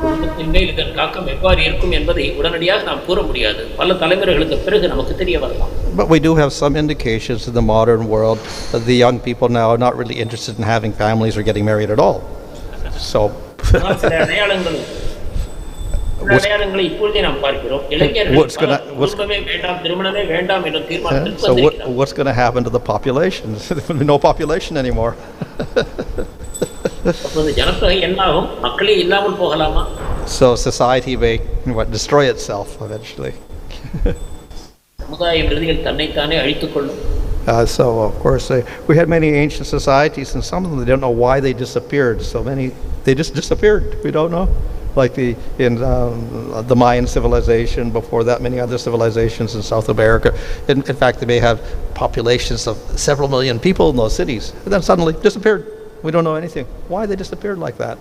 குடும்பத்தின் மேல் இதன் தாக்கம் எவ்வாறு இருக்கும் என்பதை உடனடியாக நாம் கூற முடியாது. பல தலைமுறைகளுக்கு பிறகு நமக்கு தெரிய வரலாம். But we do have some indications in the modern world that the young people now are not really interested in having families or getting married at all. So அடையாளங்களை இப்பொழுதே நாம் பார்க்கிறோம். இளைஞர்கள் குடும்பமே வேண்டாம், திருமணமே வேண்டாம் என்ற தீர்மானத்தில் வந்திருக்கிறார்கள். So what's going to happen to the population? There will be no population anymore. அப்போது ஜனத்தொகை என்னாகும்? மக்களே இல்லாமல் போகலாமா? So society may destroy itself eventually. சமுதாயம் இறுதியில் தன்னைத்தானே அழித்துக் கொள்ளும். So of course we had many ancient societies, and some of them, they don't know why they disappeared. So many, they just disappeared. We don't know. Like in the Mayan civilization, before that many other civilizations in South America. In fact, they may have populations of several million people in those cities, and then suddenly disappeared. We don't know anything. Why they disappeared like that?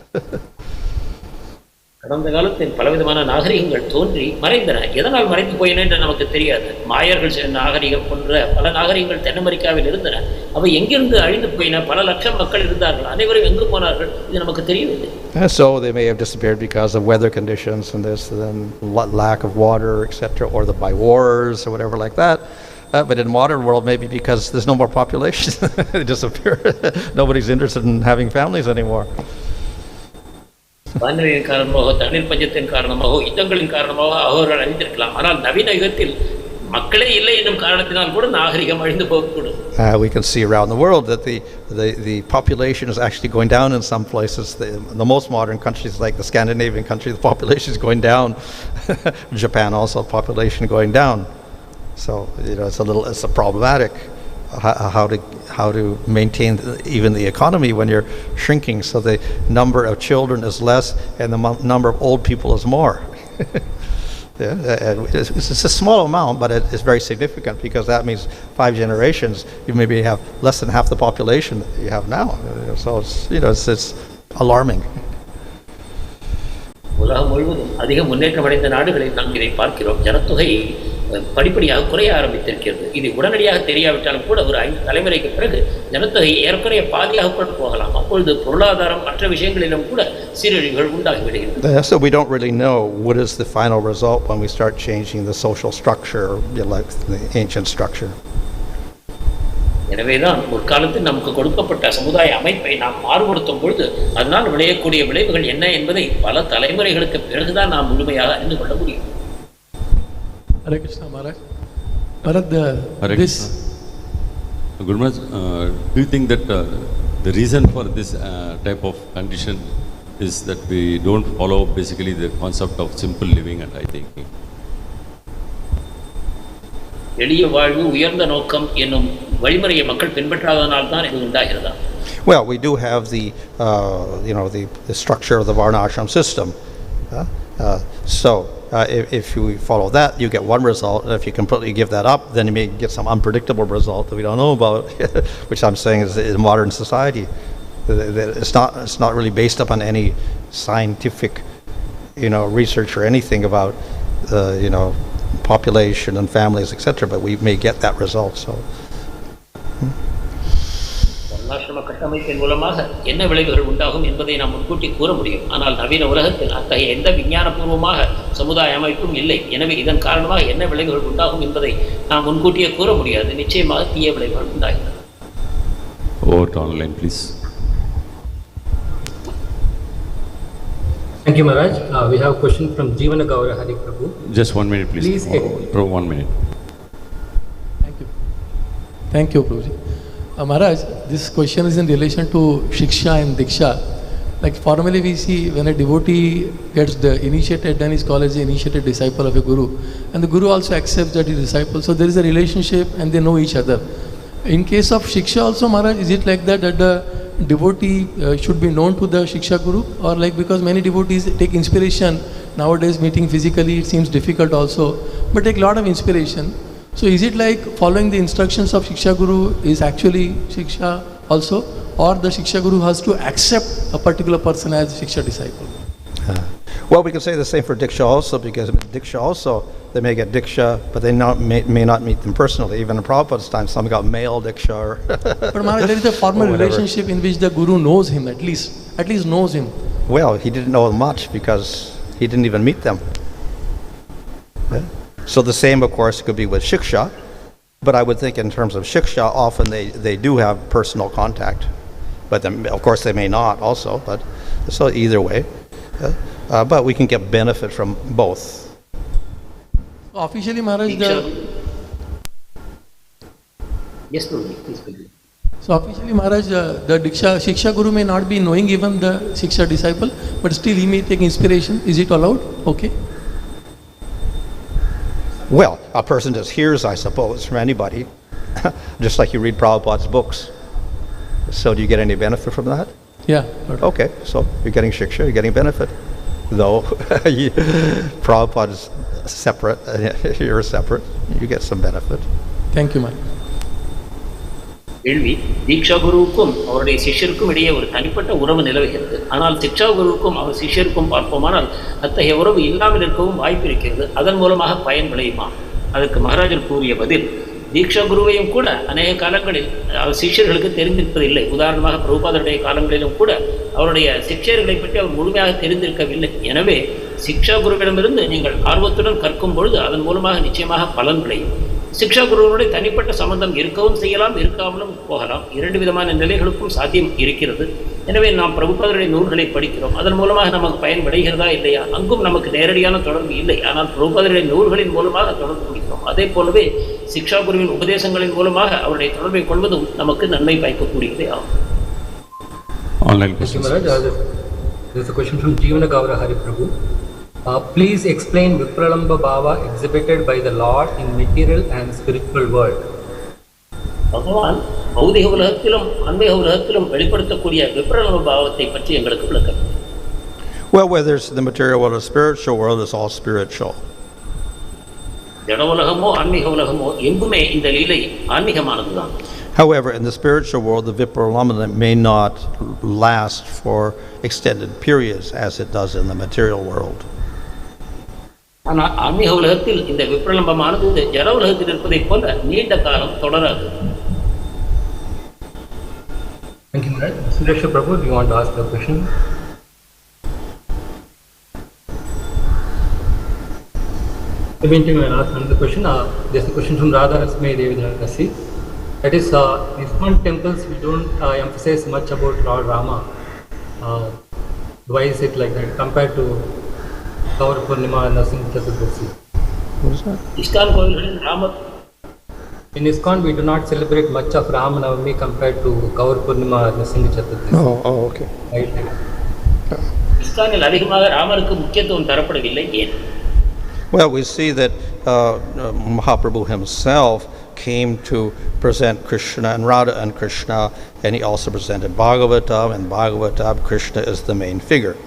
கடந்த காலத்தில் பலவிதமான நாகரிகங்கள் தோன்றி மறைந்தன. எதனால் மறைந்து போயின என்று நமக்கு தெரியாது. மாயர்கள் நாகரிகம் போன்ற பல நாகரிகங்கள் தென் அமெரிக்காவில் இருந்தன. அவை எங்கிருந்து அழிந்து போயின? பல லட்சம் மக்கள் இருந்தார்கள். அனைவரும் எங்கு போனார்கள்? இது நமக்கு தெரியவில்லை. So they may have disappeared because of weather conditions and this and lack of water, etc., or by wars or whatever like that. But in the modern world, maybe because there's no more population, they disappear. Nobody's interested in having families anymore. வானிலையின் காரணமாக, தண்ணீர் பஞ்சத்தின் காரணமாக, யுத்தங்களின் காரணமாக அவர்கள் அழிந்திருக்கலாம். ஆனால் நவீன யுகத்தில் மக்களே இல்லை என்னும் காரணத்தினால் கூட நாகரிகம் அழிந்து போகக்கூடும். We can see around the world that the population is actually going down in some places. The most modern countries, like the Scandinavian countries, the population is going down. Japan also, population going down. So it's a problematic how to maintain even the economy when you're shrinking. So the number of children is less and the number of old people is more. It's a small amount, but it's very significant because that means 5 generations you maybe have less than half the population that you have now. So it's alarming. உலகம் முழுவதும் அதிக முன்னேற்றம் அடைந்த நாடுகளில் நாம் இதை பார்க்கிறோம். ஜனத்தொகை படிப்படியாக குறைய ஆரம்பித்திருக்கிறது. இது உடனடியாக தெரியாவிட்டாலும் கூட ஒரு 5 தலைமுறைக்கு பிறகு ஜனத்தொகை ஏற்கனவே பாதியாக கூட போகலாம். அப்பொழுது பொருளாதாரம் மற்ற விஷயங்களிலும் கூட சீரழிவுகள் உண்டாகிவிடுகிறது. So we don't really know what is the final result when we start changing the social structure, like the ancient structure. எனவேதான் முற்காலத்தில் நமக்கு கொடுக்கப்பட்ட சமுதாய அமைப்பை நாம் மாறுபடுத்தும் பொழுது அதனால் விளையக்கூடிய விளைவுகள் என்ன என்பதை பல தலைமுறைகளுக்கு பிறகுதான் நாம் முழுமையாக அறிந்து கொள்ள முடியும். Hare Krishna Maharaj. Maharaj, this... Guru Maharaj, do you think that the reason for this type of condition is that we don't follow basically the concept of simple living and high thinking? எளிய வாழ்வு உயர்ந்த நோக்கம் என்னும் வழிமுறையை மக்கள் பின்பற்றாததனால் தான் இது உண்டாகிறதா? Well, we do have the structure of the Varna ashram system. So if you follow that, you get one result, and if you completely give that up, then you may get some unpredictable result that we don't know about, which I'm saying is in modern society. It's not really based upon any scientific, research or anything about, population and families, etc., but we may get that result. So வர்ணாசிரம கட்டமைப்பின் மூலமாக என்ன விளைவுகள் உண்டாகும் என்பதை நாம் முன்கூட்டி கூற முடியும். ஆனால் நவீன உலகத்தில் அத்தகைய எந்த விஞ்ஞானபூர்வமாக சமுதாய அமைப்பும் இல்லை. எனவே இதன் காரணமாக என்ன விளைவுகள் உண்டாகும் என்பதை நாம் முன்கூட்டியே கூற முடியாது. நிச்சயமாக தீய விளைவுகள் உண்டாகின்றன. Online, please. Thank you, Maharaj. We have a question from Jeevana Gaura Hari Prabhu. Just 1 minute, please. Please. 1 minute. Thank you, Prabhuji. Maharaj, this question is in relation to Shiksha and Diksha. Like formally we see when a devotee gets initiated, then he's called as the initiated disciple of a guru. And the guru also accepts that he's a disciple. So there is a relationship and they know each other. In case of Shiksha also, Maharaj, is it like that the devotee should be known to the Shiksha guru? Or like, because many devotees take inspiration, nowadays meeting physically it seems difficult also, but take a lot of inspiration. So is it like following the instructions of Shiksha Guru is actually Shiksha also, or the Shiksha Guru has to accept a particular person as Shiksha disciple? Well, we can say the same for Diksha also, because Diksha also, they may get Diksha, but they may not meet them personally. Even in Prabhupada's time, some got male Diksha. But Maharaj, there is a formal relationship in which the Guru knows him, at least knows him. Well, he didn't know much because he didn't even meet them. So the same, of course, could be with Shiksha, but I would think in terms of Shiksha, often they do have personal contact, but then, of course they may not also, but so either way. But we can get benefit from both. Officially, Maharaj, Yes, please continue. So officially, Maharaj, the Shiksha Guru may not be knowing even the Shiksha disciple, but still he may take inspiration. Is it allowed? Okay. Well, a person just hears, I suppose, from anybody, just like you read Prabhupada's books. So do you get any benefit from that? Yeah. Okay, so you're getting Shiksha, you're getting benefit. Though Prabhupada is separate, you're separate, you get some benefit. Thank you, Maharaj. கேள்வி, தீக்ஷா குருவுக்கும் அவருடைய சிஷ்யருக்கும் இடையே ஒரு தனிப்பட்ட உறவு நிலவுகிறது. ஆனால் சிக்ஷா குருவுக்கும் அவர் சிஷ்யருக்கும் பார்ப்போமானால் அத்தகைய உறவு இல்லாமல் இருக்கவும் வாய்ப்பு இருக்கிறது. அதன் மூலமாக பயன் விளையுமா? அதற்கு மகாராஜர் கூறிய பதில், தீக்ஷா குருவையும் கூட அநேக காலங்களில் அவர் சிஷ்யர்களுக்கு தெரிந்திருப்பதில்லை. உதாரணமாக பிரபுபாதருடைய காலங்களிலும் கூட அவருடைய சிஷ்யர்களை பற்றி அவர் முழுமையாக தெரிந்திருக்கவில்லை. எனவே சிக்ஷா குருவிடமிருந்து நீங்கள் ஆர்வத்துடன் கற்கும் பொழுது அதன் மூலமாக நிச்சயமாக பலன் விளையும். சிக்ஷா குருவனுடைய தனிப்பட்ட சம்பந்தம் இருக்கவும் செய்யலாம், இருக்காமலும் போகலாம். இரண்டு விதமான நிலைகளுக்கும் சாத்தியம் இருக்கிறது. எனவே நாம் பிரபுபாதருடைய நூல்களை படிக்கிறோம், அதன் மூலமாக நமக்கு பயன் விளைகிறதா இல்லையா? அங்கும் நமக்கு நேரடியான தொடர்பு இல்லை, ஆனால் பிரபுபாதருடைய நூல்களின் மூலமாக தொடர்பு கொள்கிறோம். அதே போலவே சிக்ஷா குருவின் உபதேசங்களின் மூலமாக அவருடைய தொடர்பை கொள்வதும் நமக்கு நன்மை பயக்கக்கூடியதே ஆகும். Online questions. There is a question from Jivana Gavra Hari Prabhu. Please explain Vipralamba Bhava exhibited by the Lord in material and spiritual world. பகவான் பௌதிக உலகத்திலும் ஆன்மீக உலகத்திலும் வெளிப்படுத்தக்கூடிய விப்ரலம்ப பாவத்தை பற்றி எங்களுக்கு விளக்கம். Well, whether it's the material world or spiritual world, it's all spiritual. ஜட உலகமோ ஆன்மீக உலகமோ எங்குமே இந்த லீலை ஆன்மீகமானதுதான். However, in the spiritual world, the Vipralambana may not last for extended periods as it does in the material world. ஆனால் ஆன்மீக உலகத்தில் இந்த விப்ரலம்பமானது ஜட உலகத்தில் இருப்பதைப் போல நீண்ட காலம் தொடராது. Thank you, Maharaj. Suresh Prabhu, do you want to ask the question? Eventually, I will ask another question. There's a question from Radha-Devi. That is, in ISKCON temples, we don't emphasize much about Lord Rama. Why is it like that compared to Gaur Purnima and Singh Chaturdashi? What is that? ISKCON கோயில்களில் Ramar In ISKCON, we do not celebrate much of Rama Navami compared to Gaur Purnima and Singh Chaturdashi. Oh, okay. Right? ISKCONில் அதிகமாக ராமருக்கு முக்கியத்துவம் தரப்படவில்லை. ஏன்? Well, we see that Mahaprabhu himself came to present Krishna and Radha and Krishna, and he also presented Bhāgavatam, and Bhāgavatam, Krishna is the main figure.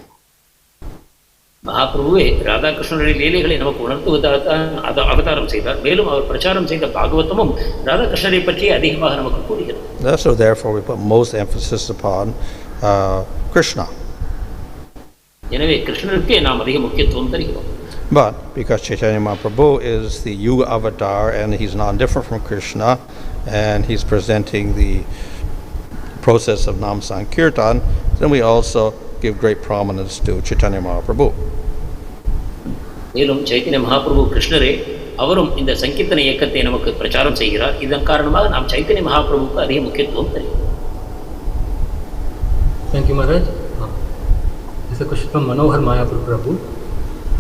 மகாபிரபுவே Radha கிருஷ்ணனுடைய லீலைகளை நமக்கு உணர்த்துவதாகத்தான் அவதாரம் செய்தார். மேலும் அவர் பிரச்சாரம் செய்த பாகவதமும் ராதா கிருஷ்ணரை பற்றி அதிகமாக நமக்கு கூறுகிறது. So therefore we put most emphasis upon Krishna. எனவே கிருஷ்ணருக்கே நாம் அதிக முக்கியத்துவம் தருகிறோம். But because Chaitanya Mahaprabhu is the Yuga avatar and he's non-different from Krishna, and he's presenting the process of Nam Sankirtan, then we also give great prominence to Chaitanya Mahaprabhu. மேலும் சைத்தன்ய மகாபிரபு கிருஷ்ணரே அவரும் இந்த சங்கீர்த்தன இயக்கத்தை நமக்கு பிரச்சாரம் செய்கிறார். இதன் காரணமாக நாம் சைத்தன்ய மகாபிரபுவுக்கு அதிக முக்கியத்துவம் தருகிறோம். Thank you, Maharaj. This is a question from Manohar Mayapur Prabhu.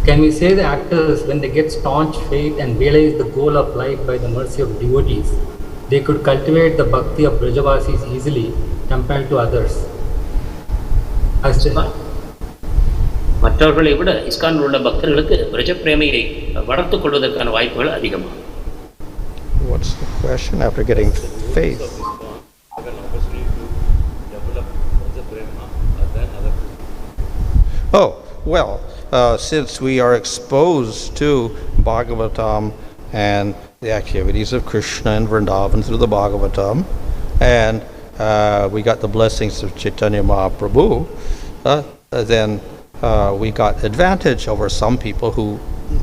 Can we say the actors, when they get staunch faith and realize the goal of life by the mercy of devotees, they could cultivate the bhakti of Brajavasis easily compared to others? மற்றவர்களை விட இஸ்கானில் உள்ள பக்தர்களுக்கு பிரஜ பிரேமையை வளர்த்துக் கொள்வதற்கான வாய்ப்புகள் அதிகமாக. What's the question? After getting faith. Oh, well, since we are exposed to Bhāgavatam and the activities of Krishna and Vrindavan through the Bhāgavatam, and we got the blessings of Chaitanya Mahaprabhu, then we got advantage over some people who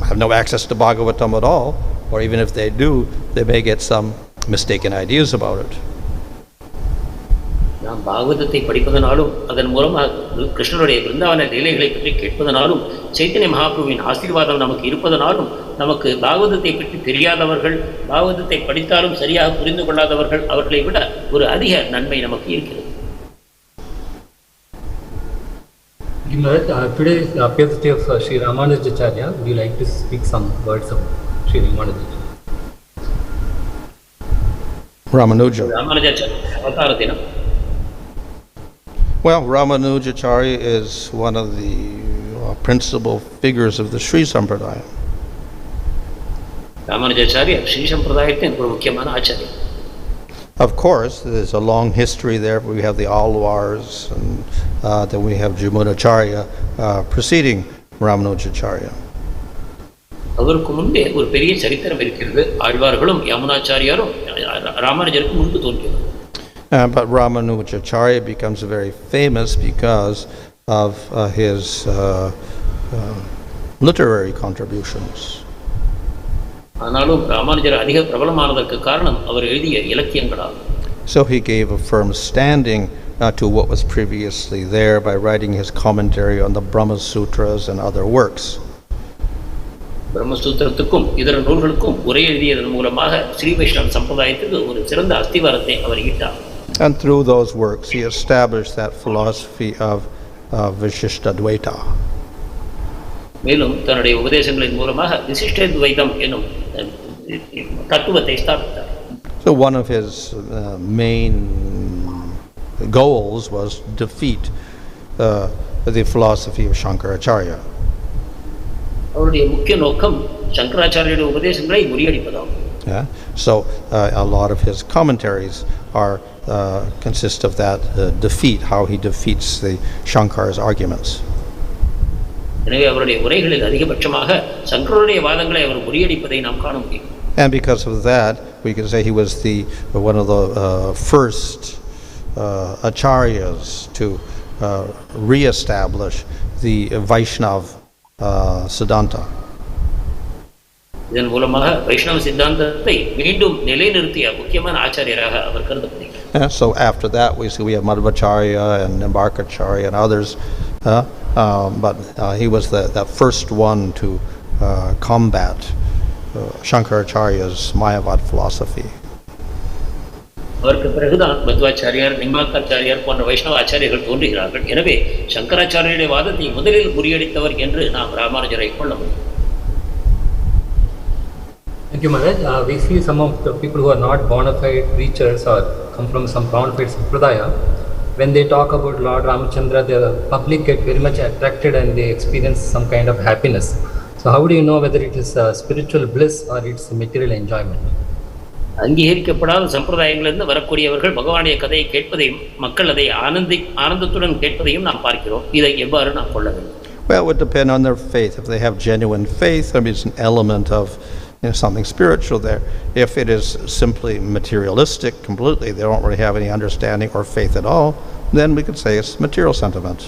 have no access to Bhāgavatam at all, or even if they do, they may get some mistaken ideas about it. நாம் பாகவதத்தை படிப்பதனாலும் அதன் மூலமாக கிருஷ்ணனுடைய பிருந்தாவன லீலைகளை பற்றி கேட்பதனாலும் சைத்தன்ய மகாபிரபுவின் ஆசீர்வாதம் நமக்கு இருப்பதனாலும் நமக்கு பாகவதத்தை பற்றி தெரியாதவர்கள், பாகவதத்தை படித்தாலும் சரியாக புரிந்து கொள்ளாதவர்கள், அவர்களை விட ஒரு அதிக நன்மை நமக்கு இருக்கிறது. Today is the birthday of Sri Rāmanuja-acharya. Would you like to speak some words of Sri Rāmanuja? Ramanujacharya அவதார தினம். Well, Rāmanuja-acharya is one of the principal figures of the strī-saṅgināṁ. Ramanujacharya Sri சம்பிரதாயத்தின் ஒரு முக்கியமான ஆச்சாரியர். Of course, there's a long history there. We have the Alvars, and then we have Jamunacharya preceding Rāmanuja-acharya. அவருக்கு முன்பே ஒரு பெரிய சரித்திரம் இருக்கிறது. ஆழ்வார்களும் யமுனாச்சாரியாரும் ராமானுஜருக்கு முன்பு தோன்றியவர். But Rāmanuja-acharya becomes very famous because of his literary contributions. ஆனாலும் ராமானுஜர் அதிக பிரபலமானதற்கு காரணம் அவர் எழுதிய இலக்கியங்களாகும். So he gave a firm standing to what was previously there by writing his commentary on the Brahma Sutras and other works. பிரம்மசூத்திரத்துக்கும் இதர நூல்களுக்கும் உரை எழுதியதன் மூலமாக ஸ்ரீ வைஷ்ணவ சம்பிரதாயத்துக்கு ஒரு சிறந்த அஸ்திவாரத்தை அவர் ஈட்டார். And through those works he established that philosophy of Vishishta-dvaita. மேலும் தன்னுடைய உபதேசங்களின் மூலமாக விசிஷ்ட-துவைதம் என்னும் தத்துவத்தை ஸ்தாபித்தார். So one of his main goals was defeat the philosophy of Shankaracharya. அவருடைய முக்கிய நோக்கம் சங்கராச்சாரியருடைய உபதேசங்களை முறியடிப்பதாகும். Yeah. So a lot of his commentaries are consist of that defeat, how he defeats the Shankara's arguments. எனவே அவருடைய உரைகளில் அதிகபட்சமாக சங்கரருடைய வாதங்களை அவர் முறியடிப்பதை நாம் காண முடியும். And because of that, we can say he was one of the first acharyas to re-establish the Vaishnava Siddhanta. இதன் மூலமாக வைஷ்ணவ சித்தாந்தத்தை மீண்டும் நிலைநிறுத்திய முக்கியமான ஆச்சாரியராக அவர் கருதப்படுகிறார். So after that we have Madhvacharya and Nimbarkacharya and others, but he was the first one to combat Shankaracharya's Mayavad philosophy. அவருக்கு பிறகுதான் மத்வாச்சாரியார், நிம்பாக்காச்சாரியார் போன்ற வைஷ்ணவ ஆச்சாரியர்கள் தோன்றுகிறார்கள். எனவே சங்கராச்சாரியருடைய வாதத்தை முதலில் முறியடித்தவர் என்று நாம் ராமானுஜரை கொள்ள முடியும். Thank you, Maharaj. We see some of the people who are not bona fide preachers or come from some bona fide sampradaya. When they talk about Lord Ramachandra, the public get very much attracted and they experience some kind of happiness. So how do you know whether it is spiritual bliss or it's material enjoyment? அங்கீகரிக்கப்படாத சம்பிரதாயங்களிலிருந்து வரக்கூடியவர்கள் பகவானுடைய கதையை கேட்பதையும் மக்கள் அதை ஆனந்தத்துடன் கேட்பதையும் நாம் பார்க்கிறோம். இதை எவ்வாறு நாம் கொள்ள வேண்டும்? Well, it would depend on their faith. If they have genuine faith, I mean, it's an element of something spiritual there. If it is simply materialistic completely, they don't really have any understanding or faith at all, then we could say it's material sentiment.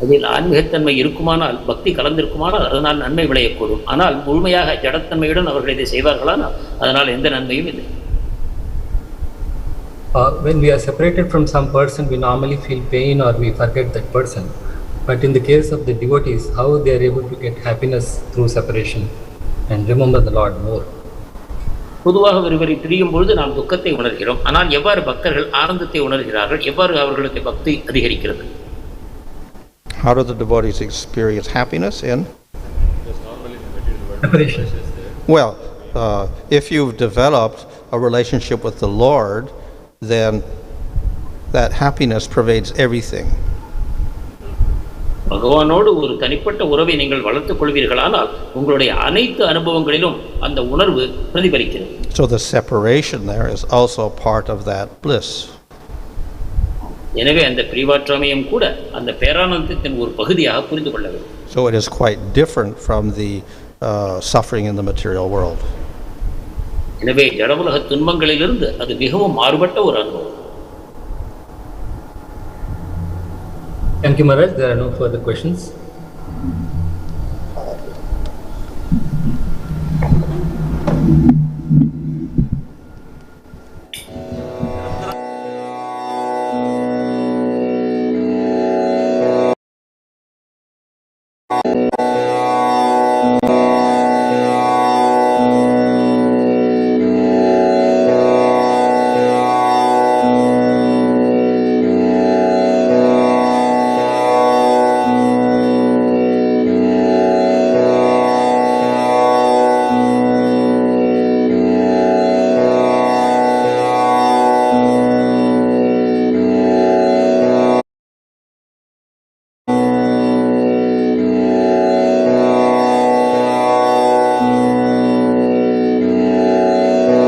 அதில் ஆன்மீகத்தன்மை இருக்குமானால், பக்தி கலந்திருக்குமானால் அதனால் நன்மை விளையக்கூடும். ஆனால் முழுமையாக ஜடத்தன்மையுடன் அவர்கள் இதை செய்வார்களானால் அதனால் எந்த நன்மையும் இல்லை. When we are separated from some person, we normally feel pain or we forget that person. But in the case of the devotees, how they are able to get happiness through separation and remember the Lord more? பொதுவாக ஒருவரை பிரியும் பொழுது நாம் துக்கத்தை உணர்கிறோம். ஆனால் எவ்வாறு பக்தர்கள் ஆனந்தத்தை உணர்கிறார்கள்? எவ்வாறு அவர்களுக்கு பக்தி அதிகரிக்கிறது? How do the devotees experience happiness in? Separation. Well, if you've developed a relationship with the Lord, then that happiness pervades everything. பகவானோடு ஒரு தனிப்பட்ட உறவை நீங்கள் வளர்த்துக் கொள்வீர்களானால் உங்களுடைய அனைத்து அனுபவங்களிலும் அந்த உணர்வு பிரதிபலிக்கிறது. So the separation there is also part of that bliss. எனவே அந்த பிரிவாற்றாமையும் கூட அந்த பேரானந்தத்தின் ஒரு பகுதியாக புரிந்து கொள்ள வேண்டும். So it is quite different from the suffering in the material world. எனவே ஜடவுலக துன்பங்களிலிருந்து அது மிகவும் மாறுபட்ட ஒரு அனுபவம். Thank you, Maharaj. There are no further questions.